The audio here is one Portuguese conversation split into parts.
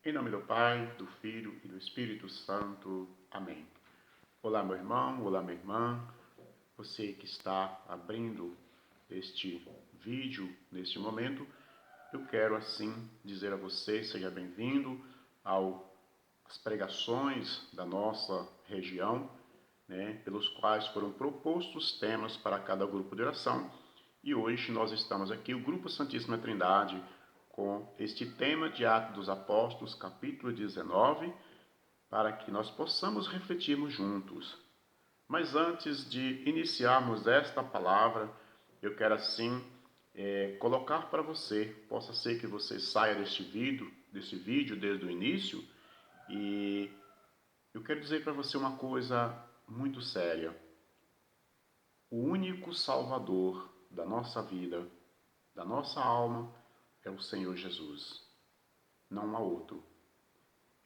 Em nome do Pai, do Filho e do Espírito Santo. Amém. Olá, meu irmão, olá, minha irmã. Você que está abrindo este vídeo neste momento, eu quero assim dizer a você, seja bem-vindo às pregações da nossa região, pelos quais foram propostos temas para cada grupo de oração. E hoje nós estamos aqui, o Grupo Santíssima Trindade, com este tema de Atos dos Apóstolos, capítulo 19, para que nós possamos refletirmos juntos. Mas antes de iniciarmos esta palavra, eu quero assim colocar para você, possa ser que você saia desse vídeo desde o início, e eu quero dizer para você uma coisa muito séria. O único Salvador da nossa vida, da nossa alma, é o Senhor Jesus. Não há outro.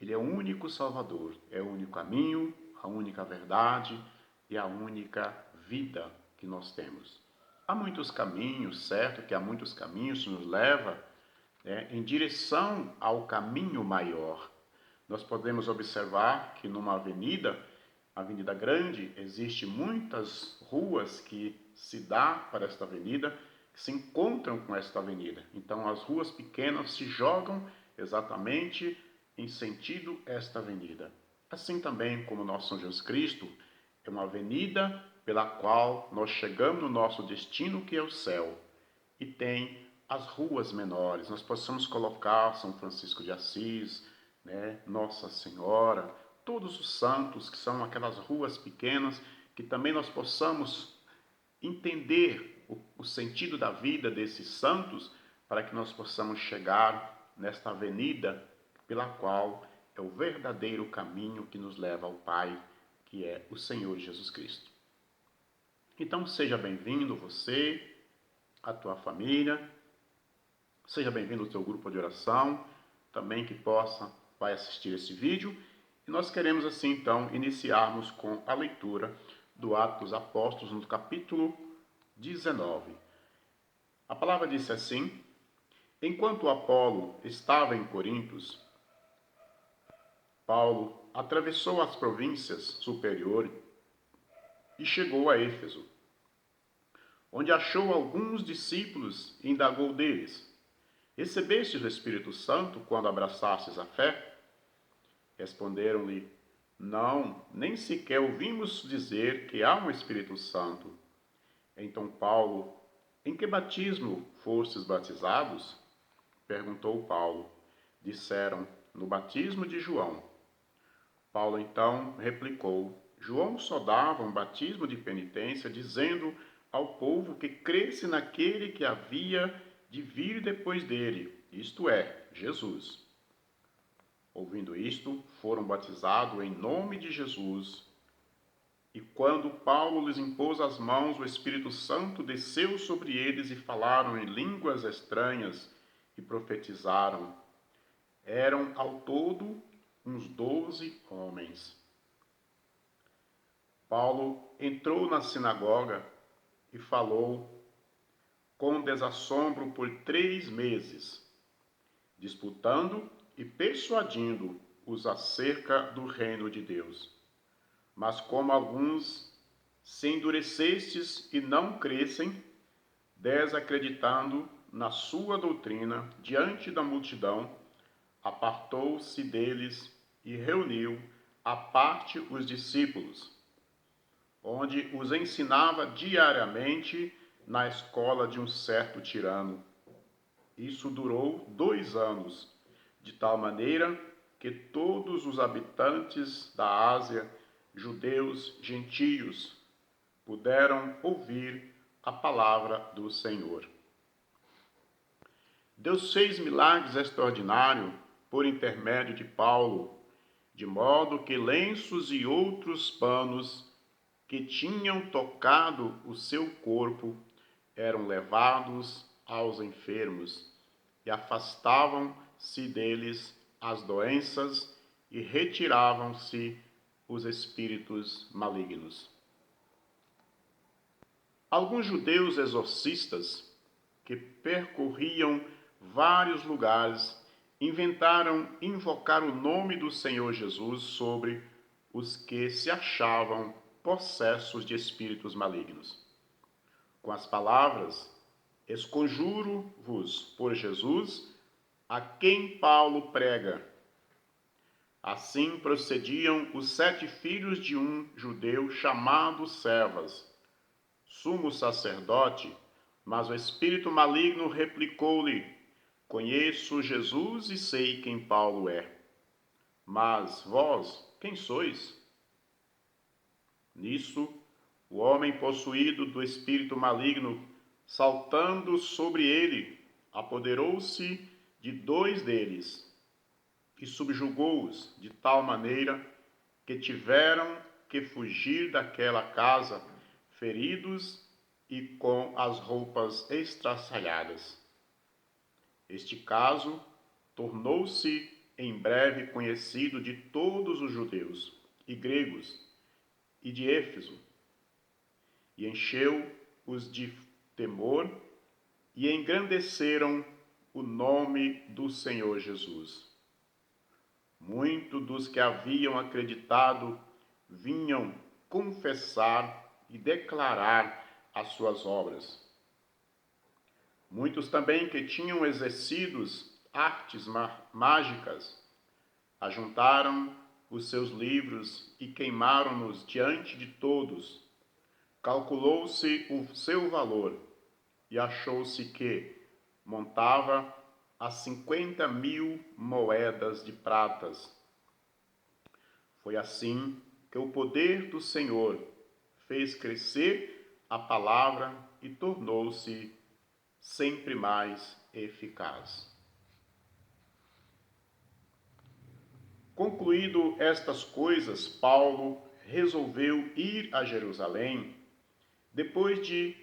Ele é o único Salvador, é o único caminho, a única verdade e a única vida que nós temos. Há muitos caminhos, certo que há muitos caminhos que nos levam em direção ao caminho maior. Nós podemos observar que numa avenida grande, existe muitas ruas que se dá para esta avenida, que se encontram com esta avenida. Então as ruas pequenas se jogam exatamente em sentido esta avenida. Assim também como nosso São Jesus Cristo é uma avenida pela qual nós chegamos no nosso destino, que é o céu. E tem as ruas menores. Nós possamos colocar São Francisco de Assis, Nossa Senhora, todos os santos, que são aquelas ruas pequenas, que também nós possamos entender o sentido da vida desses santos, para que nós possamos chegar nesta avenida pela qual é o verdadeiro caminho que nos leva ao Pai, que é o Senhor Jesus Cristo. Então seja bem-vindo você, a tua família, seja bem-vindo ao teu grupo de oração, também que vai assistir esse vídeo. E nós queremos assim então iniciarmos com a leitura do Atos dos Apóstolos no capítulo 19. A palavra diz assim: enquanto Apolo estava em Corintos, Paulo atravessou as províncias superiores e chegou a Éfeso, onde achou alguns discípulos e indagou deles: recebestes o Espírito Santo quando abraçastes a fé? Responderam-lhe: não, nem sequer ouvimos dizer que há um Espírito Santo. Então Paulo: em que batismo fostes batizados? Perguntou Paulo. Disseram: no batismo de João. Paulo então replicou: João só dava um batismo de penitência, dizendo ao povo que cresce naquele que havia de vir depois dele, isto é, Jesus. Ouvindo isto, foram batizados em nome de Jesus. E quando Paulo lhes impôs as mãos, o Espírito Santo desceu sobre eles e falaram em línguas estranhas e profetizaram. Eram ao todo uns 12 homens. Paulo entrou na sinagoga e falou com desassombro por 3 meses, disputando e persuadindo os acerca do reino de Deus. Mas como alguns se endurecestes e não crescem, desacreditando na sua doutrina diante da multidão, apartou-se deles e reuniu à parte os discípulos, onde os ensinava diariamente na escola de um certo tirano. Isso durou 2 anos, de tal maneira que todos os habitantes da Ásia, judeus, gentios, puderam ouvir a palavra do Senhor. Deus fez milagres extraordinários por intermédio de Paulo, de modo que lenços e outros panos que tinham tocado o seu corpo eram levados aos enfermos e afastavam-se deles as doenças e retiravam-se os espíritos malignos. Alguns judeus exorcistas que percorriam vários lugares inventaram invocar o nome do Senhor Jesus sobre os que se achavam possessos de espíritos malignos. Com as palavras: esconjuro-vos por Jesus, a quem Paulo prega. Assim procediam os 7 filhos de um judeu chamado Cefas, sumo sacerdote, mas o espírito maligno replicou-lhe: conheço Jesus e sei quem Paulo é. Mas vós, quem sois? Nisso, o homem possuído do espírito maligno, saltando sobre ele, apoderou-se de 2 deles e subjugou-os de tal maneira que tiveram que fugir daquela casa, feridos e com as roupas estraçalhadas. Este caso tornou-se em breve conhecido de todos os judeus e gregos e de Éfeso, e encheu-os de temor e engrandeceram o nome do Senhor Jesus. Muitos dos que haviam acreditado vinham confessar e declarar as suas obras. Muitos também que tinham exercido artes mágicas ajuntaram os seus livros e queimaram-nos diante de todos. Calculou-se o seu valor e achou-se que montava a 50.000 moedas de pratas. Foi assim que o poder do Senhor fez crescer a palavra e tornou-se sempre mais eficaz. Concluído estas coisas, Paulo resolveu ir a Jerusalém, depois de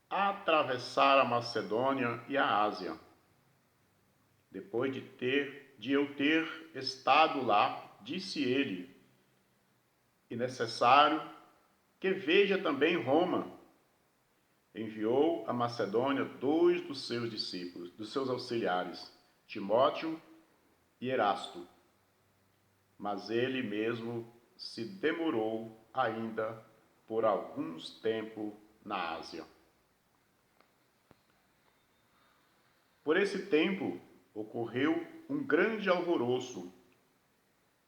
atravessar a Macedônia e a Ásia. Depois de eu ter estado lá, disse ele, é necessário que veja também Roma. Enviou a Macedônia 2 dos seus discípulos, dos seus auxiliares, Timóteo e Erasto. Mas ele mesmo se demorou ainda por alguns tempos na Ásia. Por esse tempo, ocorreu um grande alvoroço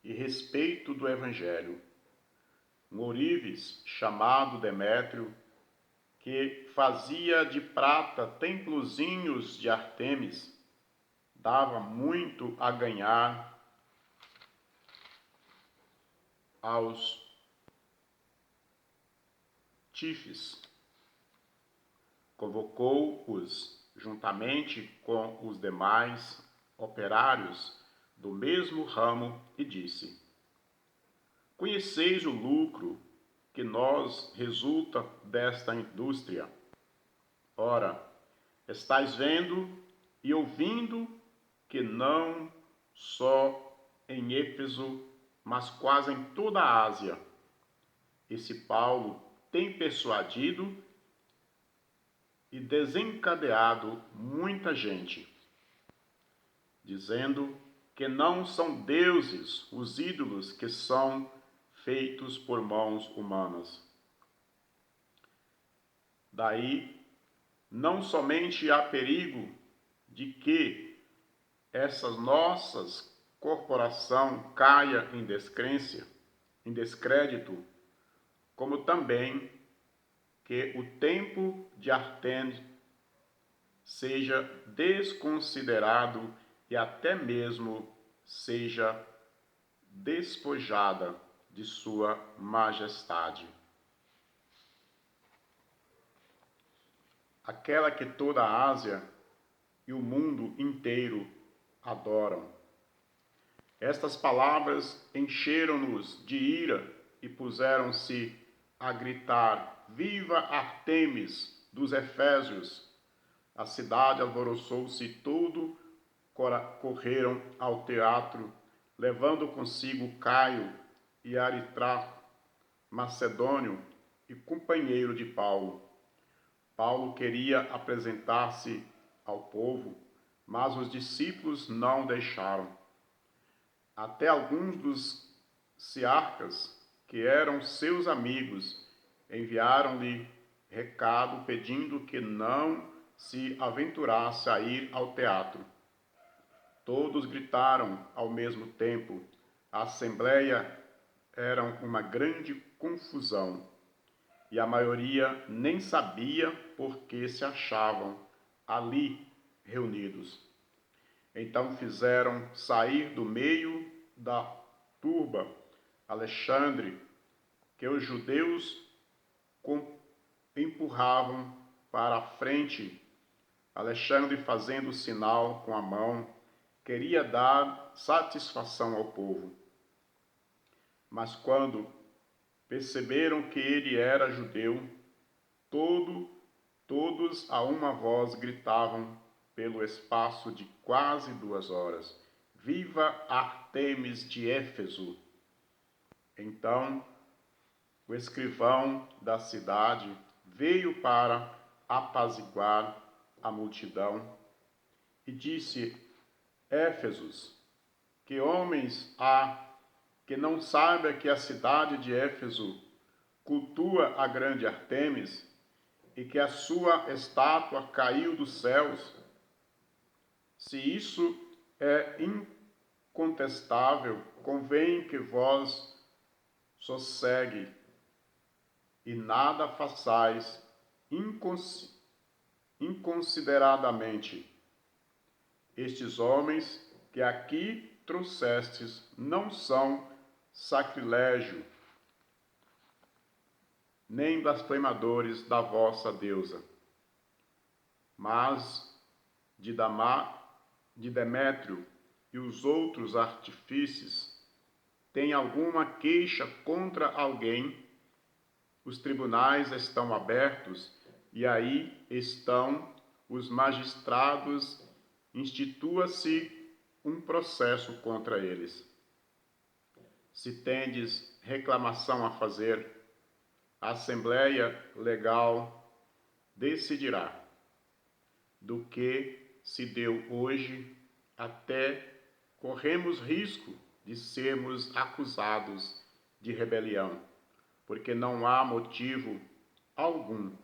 e respeito do Evangelho. Um ourives chamado Demétrio, que fazia de prata templozinhos de Ártemis, dava muito a ganhar aos tifes. Convocou-os juntamente com os demais operários do mesmo ramo e disse: conheceis o lucro que nos resulta desta indústria? Ora, estáis vendo e ouvindo que não só em Éfeso, mas quase em toda a Ásia, esse Paulo tem persuadido e desencadeado muita gente, dizendo que não são deuses os ídolos que são feitos por mãos humanas. Daí, não somente há perigo de que essas nossas corporação caia em descrença, em descrédito, como também que o templo de Ártemis seja desconsiderado e até mesmo seja despojada de sua majestade. Aquela que toda a Ásia e o mundo inteiro adoram. Estas palavras encheram-nos de ira e puseram-se a gritar: viva Ártemis dos Efésios! A cidade alvoroçou-se e tudo correram ao teatro, levando consigo Caio e Aristarco, macedônio e companheiro de Paulo. Paulo queria apresentar-se ao povo, Mas os discípulos não deixaram. Até alguns dos siarcas, que eram seus amigos, enviaram-lhe recado pedindo que não se aventurasse a ir ao teatro. Todos gritaram ao mesmo tempo. A assembleia era uma grande confusão, e a maioria nem sabia por que se achavam ali reunidos. Então fizeram sair do meio da turba Alexandre, que os judeus empurravam para a frente. Alexandre, fazendo sinal com a mão, queria dar satisfação ao povo. Mas quando perceberam que ele era judeu, todos a uma voz gritavam pelo espaço de quase 2 horas: Viva Ártemis de Éfeso! Então o escrivão da cidade veio para apaziguar a multidão e disse: Éfesos, que homens há que não saiba que a cidade de Éfeso cultua a grande Ártemis e que a sua estátua caiu dos céus? Se isso é incontestável, convém que vós sossegue e nada façais inconsideradamente. Estes homens que aqui trouxestes não são sacrilégio, nem blasfemadores da vossa deusa, mas de Demétrio e os outros artífices. Tem alguma queixa contra alguém? Os tribunais estão abertos e aí estão os magistrados. Institua-se um processo contra eles. Se tendes reclamação a fazer, a Assembleia Legal decidirá. Do que se deu hoje, até corremos risco de sermos acusados de rebelião, porque não há motivo algum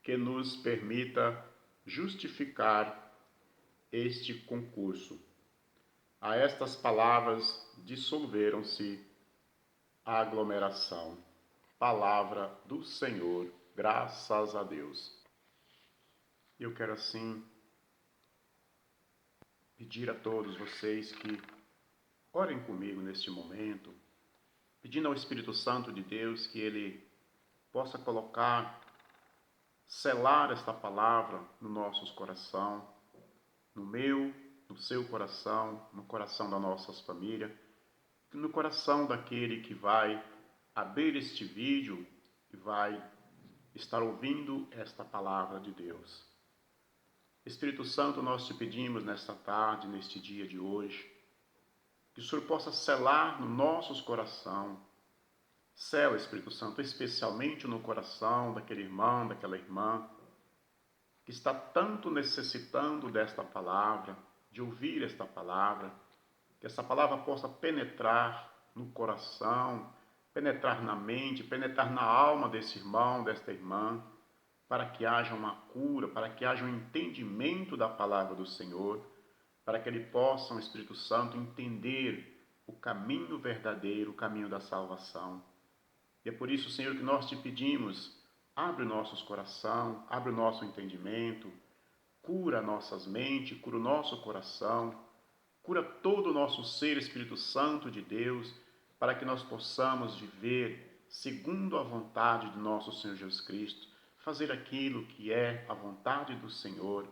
que nos permita justificar este concurso. A estas palavras dissolveram-se a aglomeração. Palavra do Senhor, graças a Deus. Eu quero assim pedir a todos vocês que orem comigo neste momento, pedindo ao Espírito Santo de Deus que Ele possa selar esta palavra no nosso coração, no meu, no seu coração, no coração das nossas famílias, no coração daquele que vai abrir este vídeo e vai estar ouvindo esta palavra de Deus. Espírito Santo, nós te pedimos nesta tarde, neste dia de hoje, que o Senhor possa selar no nosso coração. Sela, Espírito Santo, especialmente no coração daquele irmão, daquela irmã, que está tanto necessitando desta palavra, de ouvir esta palavra, que essa palavra possa penetrar no coração, penetrar na mente, penetrar na alma desse irmão, desta irmã, para que haja uma cura, para que haja um entendimento da palavra do Senhor, para que ele possa, o Espírito Santo, entender o caminho verdadeiro, o caminho da salvação. E é por isso, Senhor, que nós te pedimos, abre o nosso coração, abre o nosso entendimento, cura nossas mentes, cura o nosso coração, cura todo o nosso ser, Espírito Santo de Deus, para que nós possamos viver segundo a vontade do nosso Senhor Jesus Cristo, fazer aquilo que é a vontade do Senhor,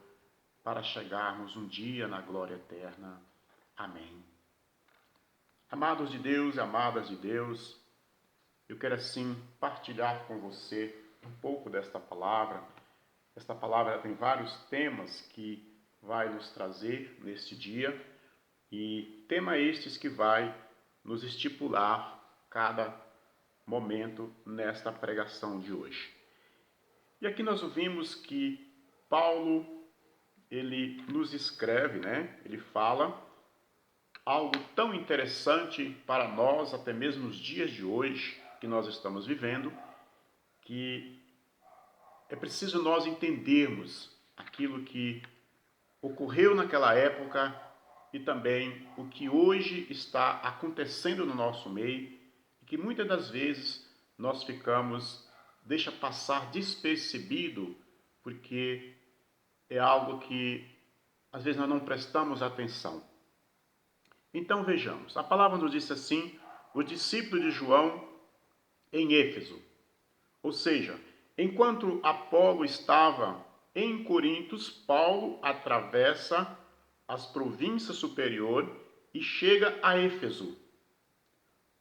para chegarmos um dia na glória eterna. Amém. Amados de Deus e amadas de Deus, eu quero assim partilhar com você um pouco desta palavra. Esta palavra tem vários temas que vai nos trazer neste dia, e tema estes que vai nos estipular cada momento nesta pregação de hoje. E aqui nós ouvimos que Paulo ele nos escreve, né? Ele fala algo tão interessante para nós, até mesmo nos dias de hoje que nós estamos vivendo, que é preciso nós entendermos aquilo que ocorreu naquela época e também o que hoje está acontecendo no nosso meio e que muitas das vezes nós deixa passar despercebido porque é algo que às vezes nós não prestamos atenção. Então vejamos, a palavra nos diz assim, os discípulos de João em Éfeso. Ou seja, enquanto Apolo estava em Corintos, Paulo atravessa as províncias superiores e chega a Éfeso,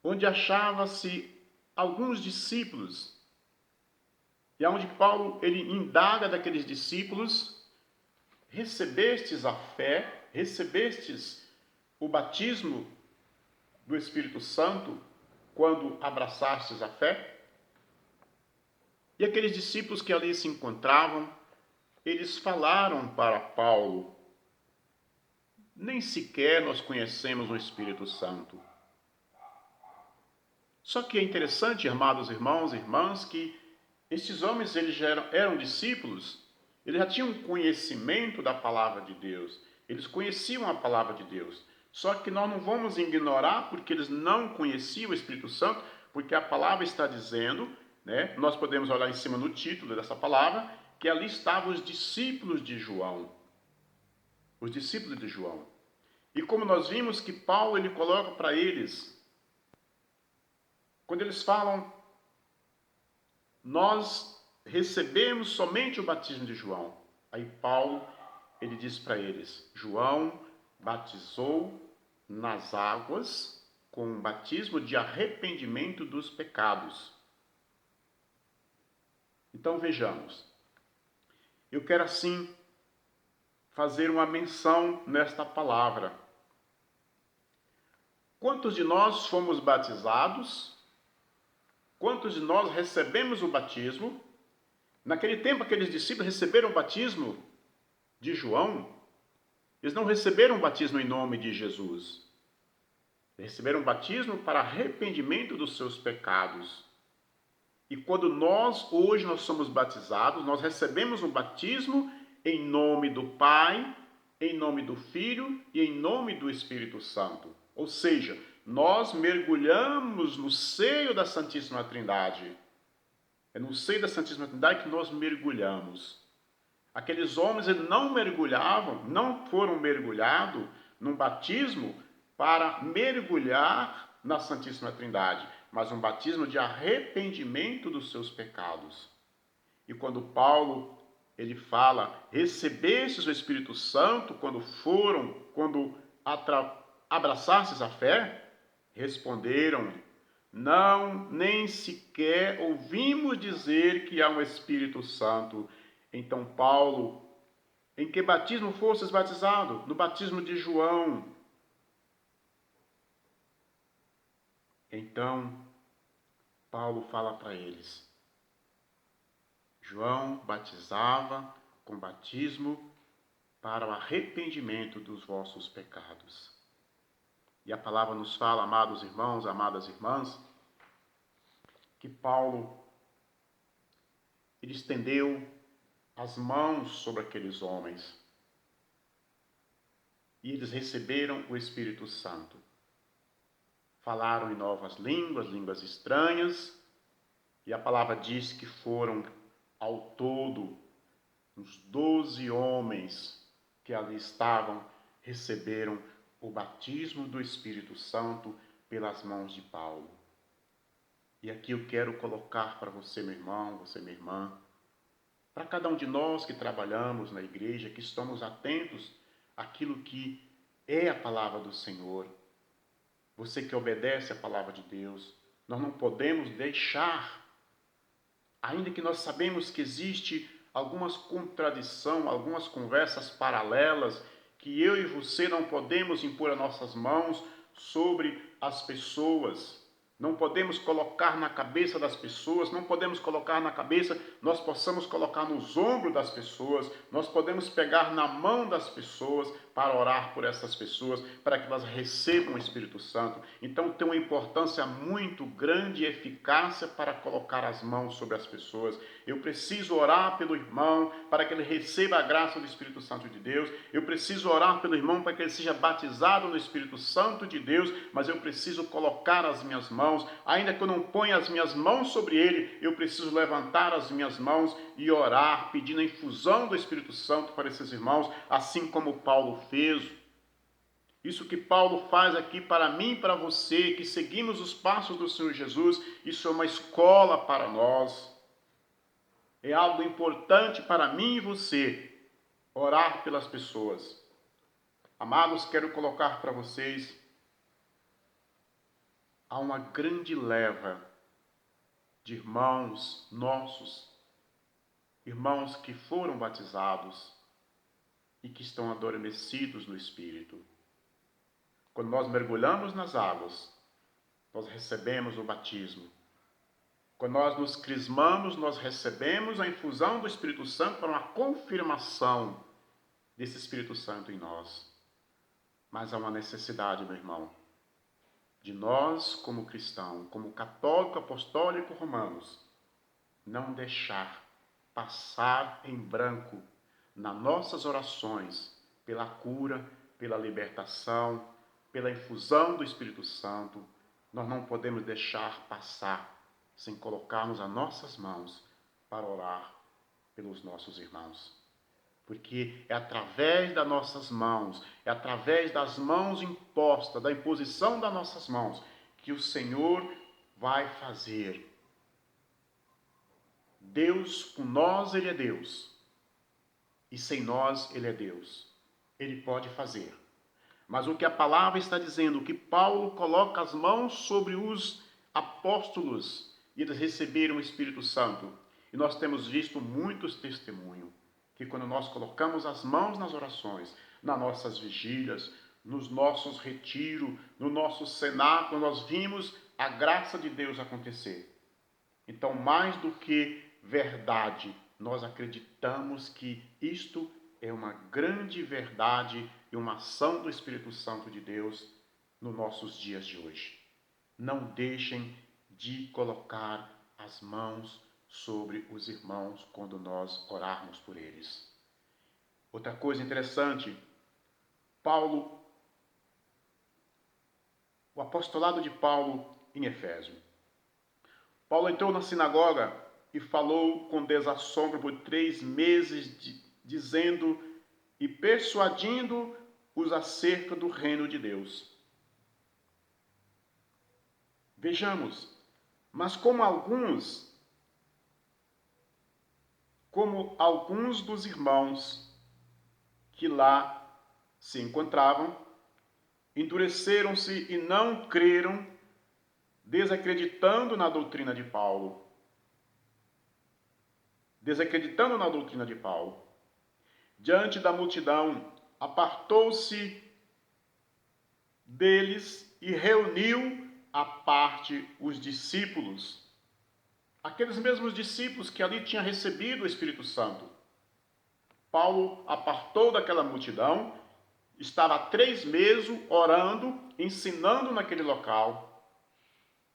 onde achava-se alguns discípulos. E onde Paulo ele indaga daqueles discípulos: recebestes a fé, recebestes o batismo do Espírito Santo quando abraçastes a fé? E aqueles discípulos que ali se encontravam, eles falaram para Paulo: nem sequer nós conhecemos o Espírito Santo. Só que é interessante, amados irmãos e irmãs, que esses homens eles já eram discípulos, eles já tinham conhecimento da palavra de Deus, eles conheciam a palavra de Deus. Só que nós não vamos ignorar porque eles não conheciam o Espírito Santo, porque a palavra está dizendo, né? Nós podemos olhar em cima no título dessa palavra, que ali estavam os discípulos de João. Os discípulos de João. E como nós vimos que Paulo ele coloca para eles, quando eles falam, nós recebemos somente o batismo de João. Aí Paulo ele diz para eles: João batizou nas águas com um batismo de arrependimento dos pecados. Então vejamos, eu quero assim fazer uma menção nesta palavra. Quantos de nós fomos batizados? Quantos de nós recebemos o batismo? Naquele tempo, aqueles discípulos receberam o batismo de João. Eles não receberam o batismo em nome de Jesus. Eles receberam o batismo para arrependimento dos seus pecados. E quando hoje nós somos batizados, nós recebemos o batismo em nome do Pai, em nome do Filho e em nome do Espírito Santo. Ou seja, nós mergulhamos no seio da Santíssima Trindade. É no seio da Santíssima Trindade que nós mergulhamos. Aqueles homens não mergulhavam, não foram mergulhados num batismo para mergulhar na Santíssima Trindade, mas um batismo de arrependimento dos seus pecados. E quando Paulo ele fala, recebestes o Espírito Santo quando abraçastes a fé? Responderam: não, nem sequer ouvimos dizer que há um Espírito Santo. Então Paulo, em que batismo fostes batizado? No batismo de João. Então Paulo fala para eles: João batizava com batismo para o arrependimento dos vossos pecados. E a palavra nos fala, amados irmãos, amadas irmãs, que Paulo ele estendeu as mãos sobre aqueles homens e eles receberam o Espírito Santo. Falaram em novas línguas, línguas estranhas, e a palavra diz que foram ao todo os 12 homens que ali estavam, receberam o batismo do Espírito Santo pelas mãos de Paulo. E aqui eu quero colocar para você, meu irmão, você, minha irmã, para cada um de nós que trabalhamos na igreja, que estamos atentos àquilo que é a palavra do Senhor. Você que obedece a palavra de Deus, nós não podemos deixar, ainda que nós sabemos que existe algumas contradições, algumas conversas paralelas, que eu e você não podemos impor as nossas mãos sobre as pessoas. Não podemos colocar na cabeça das pessoas, não podemos colocar na cabeça, nós possamos colocar nos ombros das pessoas, nós podemos pegar na mão das pessoas para orar por essas pessoas, para que elas recebam o Espírito Santo. Então tem uma importância muito grande e eficácia para colocar as mãos sobre as pessoas. Eu preciso orar pelo irmão para que ele receba a graça do Espírito Santo de Deus. Eu preciso orar pelo irmão para que ele seja batizado no Espírito Santo de Deus, mas eu preciso colocar as minhas mãos. Ainda que eu não ponha as minhas mãos sobre ele, eu preciso levantar as minhas mãos e orar, pedindo a infusão do Espírito Santo para esses irmãos, assim como Paulo fez. Isso que Paulo faz aqui para mim e para você, que seguimos os passos do Senhor Jesus, isso é uma escola para nós. É algo importante para mim e você, orar pelas pessoas. Amados, quero colocar para vocês, há uma grande leva de irmãos nossos, irmãos que foram batizados e que estão adormecidos no Espírito. Quando nós mergulhamos nas águas, nós recebemos o batismo. Quando nós nos crismamos, nós recebemos a infusão do Espírito Santo para uma confirmação desse Espírito Santo em nós. Mas há uma necessidade, meu irmão, de nós, como cristão, como católico, apostólico, romanos, não deixar passar em branco nas nossas orações pela cura, pela libertação, pela infusão do Espírito Santo. Nós não podemos deixar passar sem colocarmos as nossas mãos para orar pelos nossos irmãos. Porque é através das nossas mãos, é através das mãos impostas, da imposição das nossas mãos, que o Senhor vai fazer. Deus, com nós, Ele é Deus. E sem nós, Ele é Deus. Ele pode fazer. Mas o que a palavra está dizendo, que Paulo coloca as mãos sobre os apóstolos e eles receberam o Espírito Santo. E nós temos visto muitos testemunhos que quando nós colocamos as mãos nas orações, nas nossas vigílias, nos nossos retiros, no nosso cenáculo, nós vimos a graça de Deus acontecer. Então, mais do que verdade, nós acreditamos que isto é uma grande verdade e uma ação do Espírito Santo de Deus nos nossos dias de hoje. Não deixem de colocar as mãos sobre os irmãos quando nós orarmos por eles. Outra coisa interessante, o apostolado de Paulo em Efésio. Paulo entrou na sinagoga e falou com desassombro por 3 meses, dizendo e persuadindo-os acerca do reino de Deus. Vejamos, mas como alguns dos irmãos que lá se encontravam, endureceram-se e não creram, desacreditando na doutrina de Paulo. Diante da multidão, apartou-se deles e reuniu à parte os discípulos. Aqueles mesmos discípulos que ali tinham recebido o Espírito Santo. Paulo apartou daquela multidão, estava há 3 meses orando, ensinando naquele local.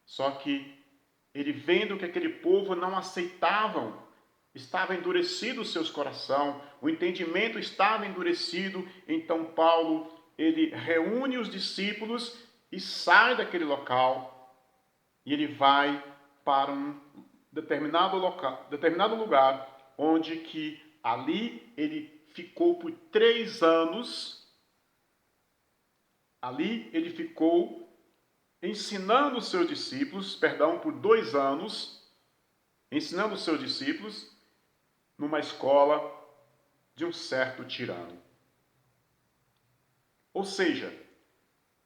Só que ele vendo que aquele povo não aceitavam, estava endurecido o seu coração, o entendimento estava endurecido, então Paulo, ele reúne os discípulos e sai daquele local, e ele vai para um determinado lugar, onde que ali ele ficou por 3 anos, ali ele ficou ensinando os seus discípulos, por 2 anos, ensinando os seus discípulos, numa escola de um certo tirano. Ou seja,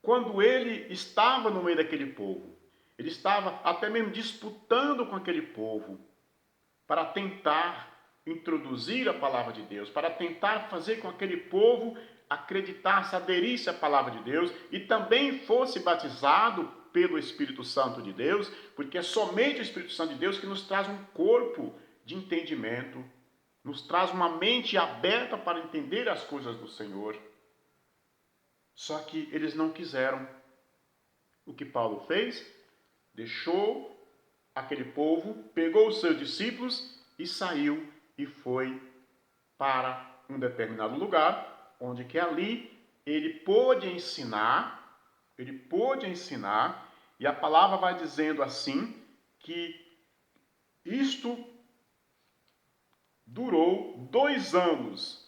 quando ele estava no meio daquele povo, ele estava até mesmo disputando com aquele povo para tentar introduzir a palavra de Deus, para tentar fazer com que aquele povo acreditasse, aderisse à palavra de Deus e também fosse batizado pelo Espírito Santo de Deus, porque é somente o Espírito Santo de Deus que nos traz um corpo de entendimento, nos traz uma mente aberta para entender as coisas do Senhor. Só que eles não quiseram. O que Paulo fez? Deixou aquele povo, pegou os seus discípulos e saiu e foi para um determinado lugar, onde que ali ele pôde ensinar, e a palavra vai dizendo assim, que isto durou 2 anos,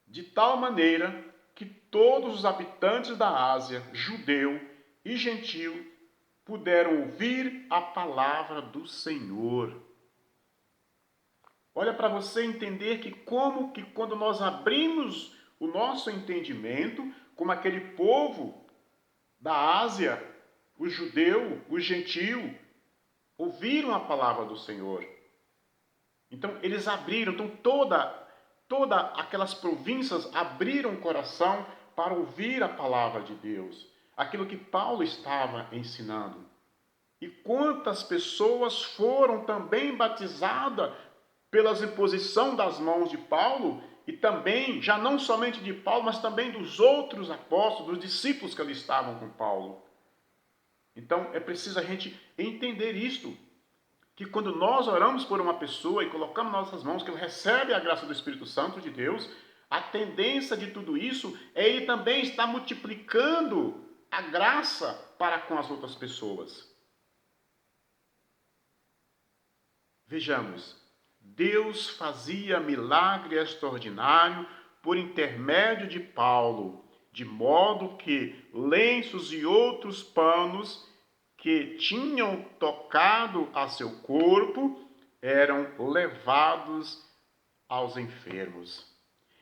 de tal maneira que todos os habitantes da Ásia, judeu e gentil, puderam ouvir a palavra do Senhor. Olha, para você entender que como que quando nós abrimos o nosso entendimento, como aquele povo da Ásia, o judeu, o gentil, ouviram a palavra do Senhor. Então, eles abriram, então toda aquelas províncias abriram o coração para ouvir a palavra de Deus, aquilo que Paulo estava ensinando. E quantas pessoas foram também batizadas pela imposição das mãos de Paulo, e também, já não somente de Paulo, mas também dos outros apóstolos, dos discípulos que ali estavam com Paulo. Então, é preciso a gente entender isto, que quando nós oramos por uma pessoa e colocamos nossas mãos, que ele recebe a graça do Espírito Santo de Deus, a tendência de tudo isso é ele também estar multiplicando a graça para com as outras pessoas. Vejamos, Deus fazia milagre extraordinário por intermédio de Paulo, de modo que lenços e outros panos que tinham tocado a seu corpo eram levados aos enfermos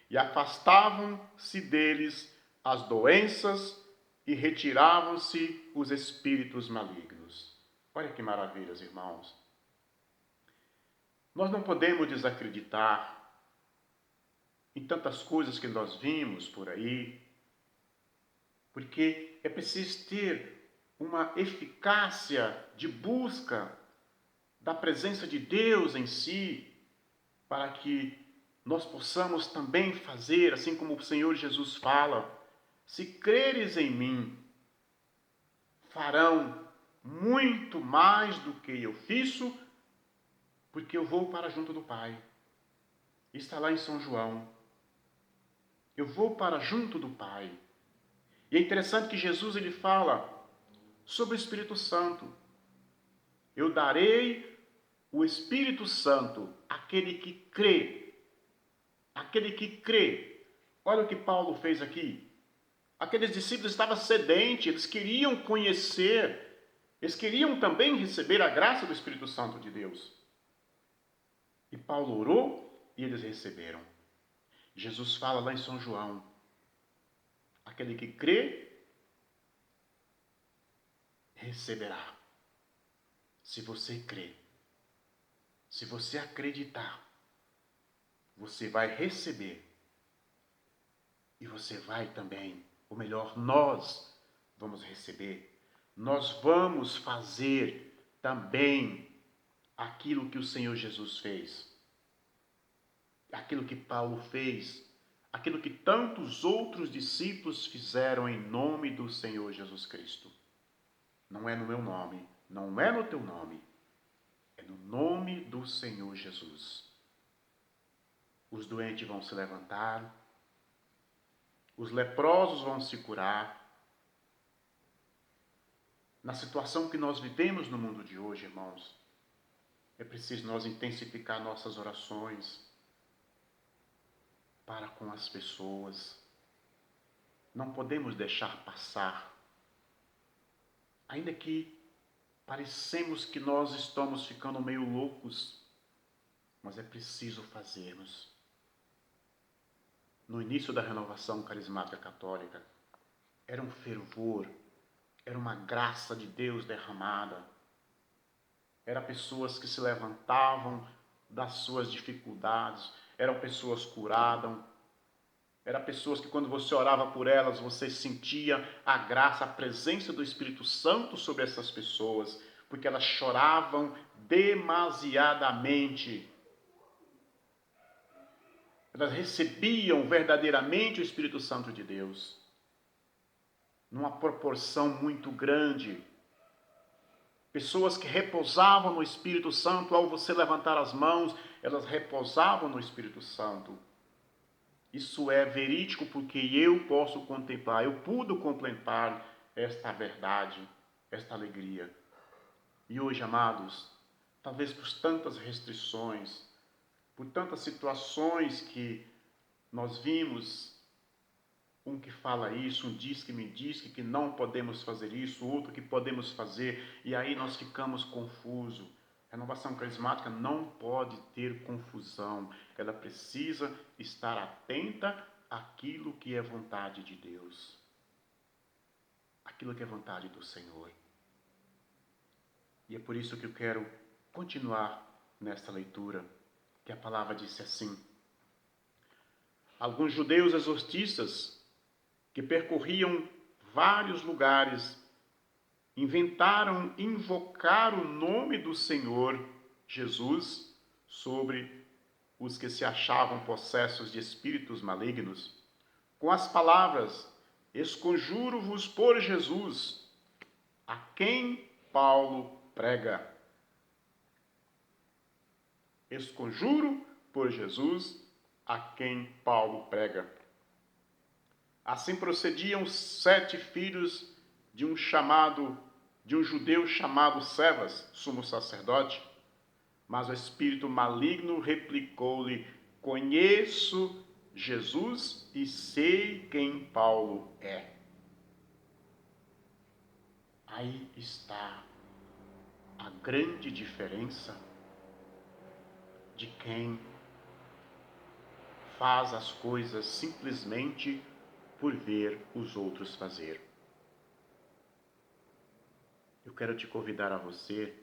e afastavam-se deles as doenças e retiravam-se os espíritos malignos. Olha que maravilhas, irmãos. Nós não podemos desacreditar em tantas coisas que nós vimos por aí, porque é preciso ter uma eficácia de busca da presença de Deus em si, para que nós possamos também fazer, assim como o Senhor Jesus fala, se creres em mim, farão muito mais do que eu fiz, porque eu vou para junto do Pai. Está lá em São João. Eu vou para junto do Pai. E é interessante que Jesus ele fala sobre o Espírito Santo. Eu darei o Espírito Santo àquele que crê. Aquele que crê. Olha o que Paulo fez aqui. Aqueles discípulos estavam sedentes, eles queriam conhecer, eles queriam também receber a graça do Espírito Santo de Deus. E Paulo orou e eles receberam. Jesus fala lá em São João, aquele que crê, receberá. Se você crê, se você acreditar, você vai receber. E você vai também, ou melhor, nós vamos receber. Nós vamos fazer também aquilo que o Senhor Jesus fez. Aquilo que Paulo fez, aquilo que tantos outros discípulos fizeram em nome do Senhor Jesus Cristo. Não é no meu nome, não é no teu nome, é no nome do Senhor Jesus. Os doentes vão se levantar, os leprosos vão se curar. Na situação que nós vivemos no mundo de hoje, irmãos, é preciso nós intensificar nossas orações para com as pessoas. Não podemos deixar passar. Ainda que parecemos que nós estamos ficando meio loucos, mas é preciso fazermos. No início da renovação carismática católica, era um fervor, era uma graça de Deus derramada. Eram pessoas que se levantavam das suas dificuldades, eram pessoas curadas. Eram pessoas que quando você orava por elas, você sentia a graça, a presença do Espírito Santo sobre essas pessoas, porque elas choravam demasiadamente. Elas recebiam verdadeiramente o Espírito Santo de Deus, numa proporção muito grande. Pessoas que repousavam no Espírito Santo, ao você levantar as mãos, elas repousavam no Espírito Santo. Isso é verídico porque eu posso contemplar, eu pude contemplar esta verdade, esta alegria. E hoje, amados, talvez por tantas restrições, por tantas situações que nós vimos, um que fala isso, um diz que não podemos fazer isso, outro que podemos fazer, e aí nós ficamos confusos. Renovação carismática não pode ter confusão, ela precisa estar atenta àquilo que é vontade de Deus, aquilo que é vontade do Senhor. E é por isso que eu quero continuar nesta leitura, que a palavra disse assim: alguns judeus exorcistas que percorriam vários lugares, inventaram invocar o nome do Senhor Jesus sobre os que se achavam possessos de espíritos malignos, com as palavras: esconjuro-vos por Jesus, a quem Paulo prega. Esconjuro por Jesus, a quem Paulo prega. Assim procediam 7 filhos de um judeu chamado Cefas, sumo sacerdote. Mas o espírito maligno replicou-lhe: conheço Jesus e sei quem Paulo é. Aí está a grande diferença de quem faz as coisas simplesmente por ver os outros fazer. Eu quero te convidar a você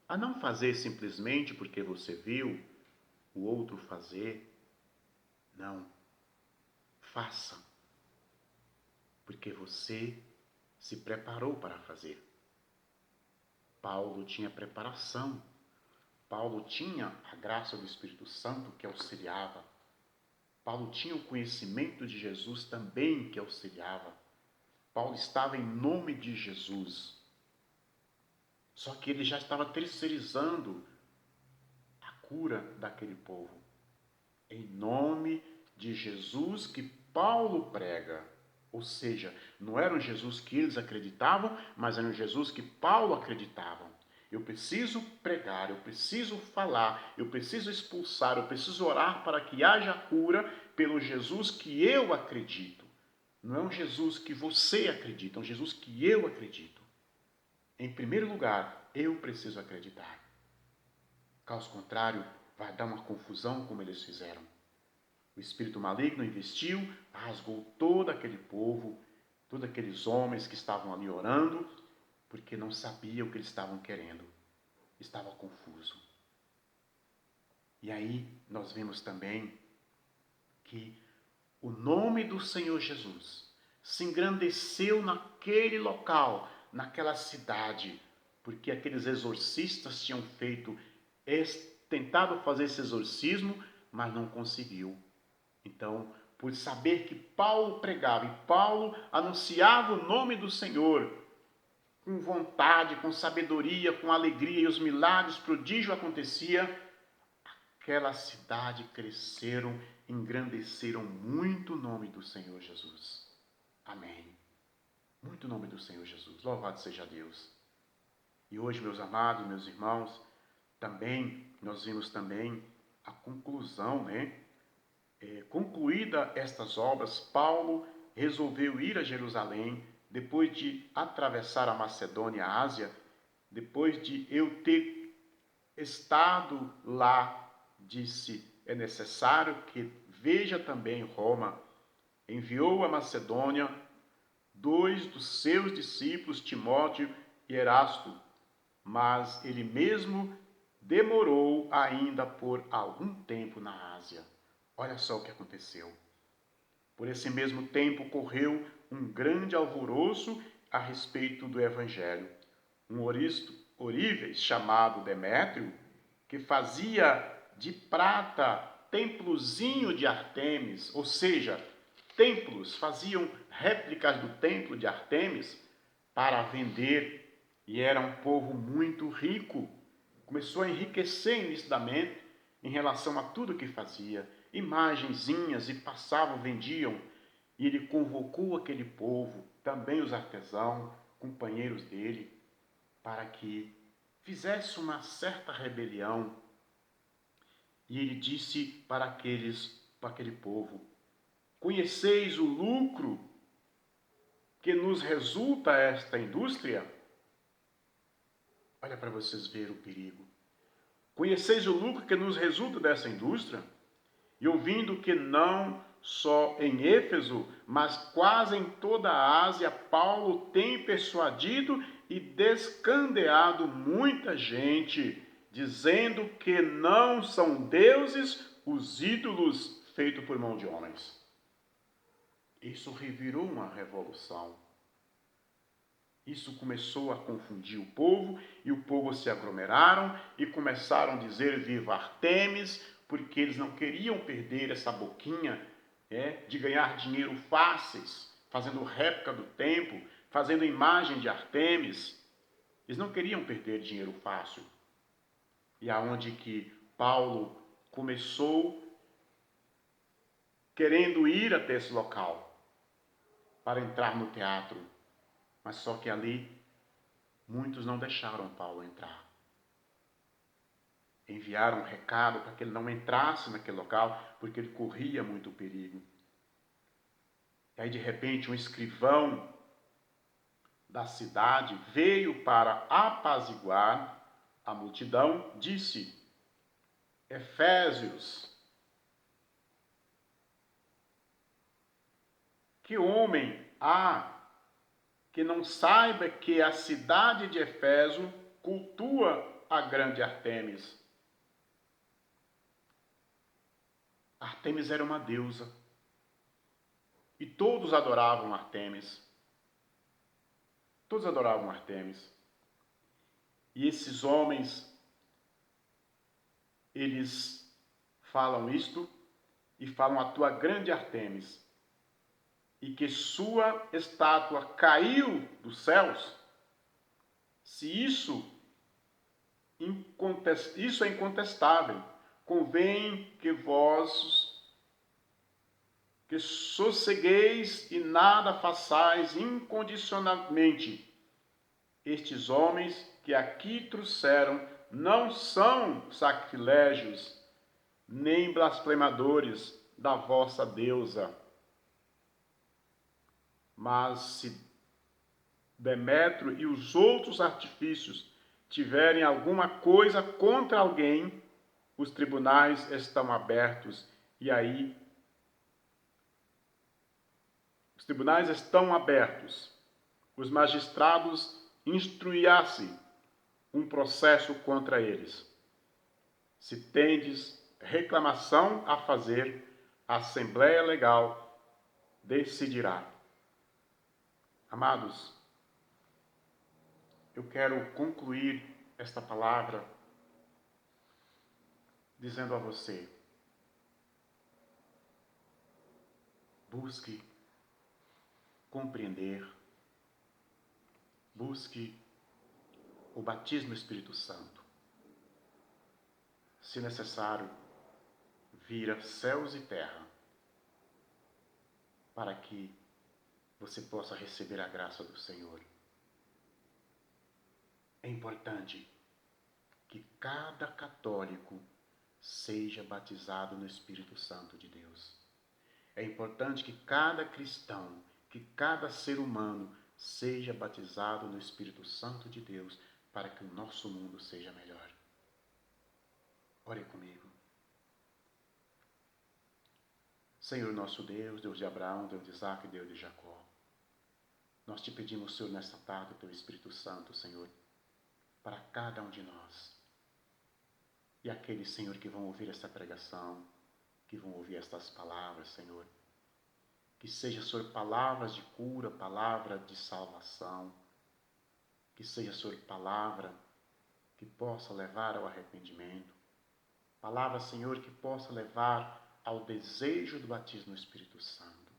a não fazer simplesmente porque você viu o outro fazer. Não. Faça porque você se preparou para fazer. Paulo tinha preparação. Paulo tinha a graça do Espírito Santo que auxiliava. Paulo tinha o conhecimento de Jesus também que auxiliava. Paulo estava em nome de Jesus. Só que ele já estava terceirizando a cura daquele povo. Em nome de Jesus que Paulo prega. Ou seja, não era um Jesus que eles acreditavam, mas era um Jesus que Paulo acreditava. Eu preciso pregar, eu preciso falar, eu preciso expulsar, eu preciso orar para que haja cura pelo Jesus que eu acredito. Não é um Jesus que você acredita, é um Jesus que eu acredito. Em primeiro lugar, eu preciso acreditar. Caso contrário, vai dar uma confusão como eles fizeram. O espírito maligno investiu, rasgou todo aquele povo, todos aqueles homens que estavam ali orando, porque não sabiam o que eles estavam querendo. Estava confuso. E aí nós vimos também que o nome do Senhor Jesus se engrandeceu naquele local, naquela cidade, porque aqueles exorcistas tinham tentado fazer esse exorcismo, mas não conseguiu. Então, por saber que Paulo pregava e Paulo anunciava o nome do Senhor, com vontade, com sabedoria, com alegria, e os milagres, prodígio acontecia, aquela cidade cresceram, engrandeceram muito o nome do Senhor Jesus. Amém. Muito o nome do Senhor Jesus. Louvado seja Deus. E hoje, meus amados, meus irmãos, também, nós vimos também a conclusão, concluída estas obras, Paulo resolveu ir a Jerusalém, depois de atravessar a Macedônia e a Ásia, depois de eu ter estado lá, disse, é necessário que veja também Roma. Enviou a Macedônia 2 dos seus discípulos, Timóteo e Erasto, mas ele mesmo demorou ainda por algum tempo na Ásia. Olha só o que aconteceu. Por esse mesmo tempo correu um grande alvoroço a respeito do Evangelho. Um ourives chamado Demétrio, que fazia de prata templozinho de Artemis, ou seja, templos, faziam réplicas do templo de Artemis para vender, e era um povo muito rico. Começou a enriquecer nitidamente em relação a tudo que fazia, imagenzinhas, e passavam, vendiam, e ele convocou aquele povo, também os artesãos, companheiros dele, para que fizesse uma certa rebelião. E ele disse para aquele povo: conheceis o lucro que nos resulta esta indústria? Olha para vocês verem o perigo. Conheceis o lucro que nos resulta dessa indústria? E ouvindo que não só em Éfeso, mas quase em toda a Ásia, Paulo tem persuadido e descandeado muita gente, dizendo que não são deuses os ídolos feitos por mão de homens. Isso revirou uma revolução. Isso começou a confundir o povo, e o povo se aglomeraram e começaram a dizer viva Artemis, porque eles não queriam perder essa boquinha de ganhar dinheiro fáceis, fazendo réplica do templo, fazendo imagem de Artemis. Eles não queriam perder dinheiro fácil. E aonde que Paulo começou querendo ir até esse local para entrar no teatro, mas só que ali muitos não deixaram Paulo entrar. Enviaram um recado para que ele não entrasse naquele local, porque ele corria muito perigo. E aí, de repente, um escrivão da cidade veio para apaziguar a multidão, disse: Efésios, que homem há que não saiba que a cidade de Éfeso cultua a grande Artemis? Artemis era uma deusa. E todos adoravam Artemis. Todos adoravam Artemis. E esses homens, eles falam isto e falam a tua grande Artemis, e que sua estátua caiu dos céus. Se isso é incontestável, convém que vós que sossegueis e nada façais incondicionalmente. Estes homens que aqui trouxeram não são sacrilégios, nem blasfemadores da vossa deusa. Mas se Demétrio e os outros artifícios tiverem alguma coisa contra alguém, os tribunais estão abertos. E aí, os tribunais estão abertos. Os magistrados instruirá-se um processo contra eles. Se tendes reclamação a fazer, a Assembleia Legal decidirá. Amados, eu quero concluir esta palavra dizendo a você: busque compreender, busque o batismo no Espírito Santo. Se necessário, vira céus e terra, para que você possa receber a graça do Senhor. É importante que cada católico seja batizado no Espírito Santo de Deus. É importante que cada cristão, que cada ser humano seja batizado no Espírito Santo de Deus, para que o nosso mundo seja melhor. Ore comigo. Senhor nosso Deus, Deus de Abraão, Deus de Isaac, Deus de Jacó, nós te pedimos, Senhor, nesta tarde, o teu Espírito Santo, Senhor, para cada um de nós. E aqueles, Senhor, que vão ouvir esta pregação, que vão ouvir estas palavras, Senhor, Que seja, Senhor, palavras de cura, palavra de salvação. Que seja, Senhor, palavra que possa levar ao arrependimento. Palavra, Senhor, que possa levar ao desejo do batismo no Espírito Santo.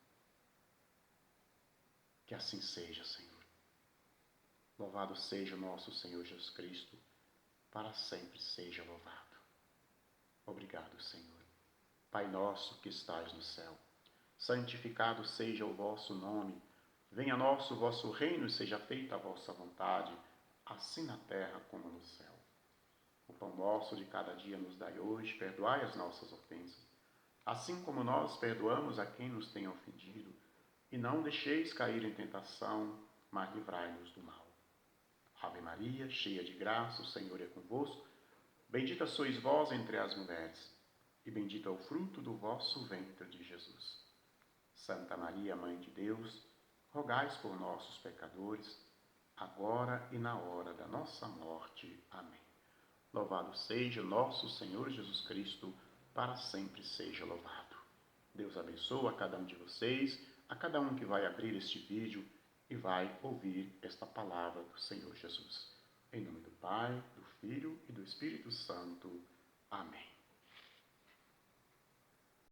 Que assim seja, Senhor. Louvado seja o nosso Senhor Jesus Cristo, para sempre seja louvado. Obrigado, Senhor. Pai nosso que estais no céu, santificado seja o vosso nome. Venha a nós o vosso reino e seja feita a vossa vontade, assim na terra como no céu. O pão nosso de cada dia nos dai hoje, perdoai as nossas ofensas, assim como nós perdoamos a quem nos tem ofendido, e não deixeis cair em tentação, mas livrai-nos do mal. Ave Maria, cheia de graça, o Senhor é convosco. Bendita sois vós entre as mulheres, e bendito é o fruto do vosso ventre de Jesus. Santa Maria, Mãe de Deus, rogai por nós, os pecadores, agora e na hora da nossa morte. Amém. Louvado seja nosso Senhor Jesus Cristo, para sempre seja louvado. Deus abençoe a cada um de vocês, a cada um que vai abrir este vídeo e vai ouvir esta palavra do Senhor Jesus. Em nome do Pai, do Filho e do Espírito Santo. Amém.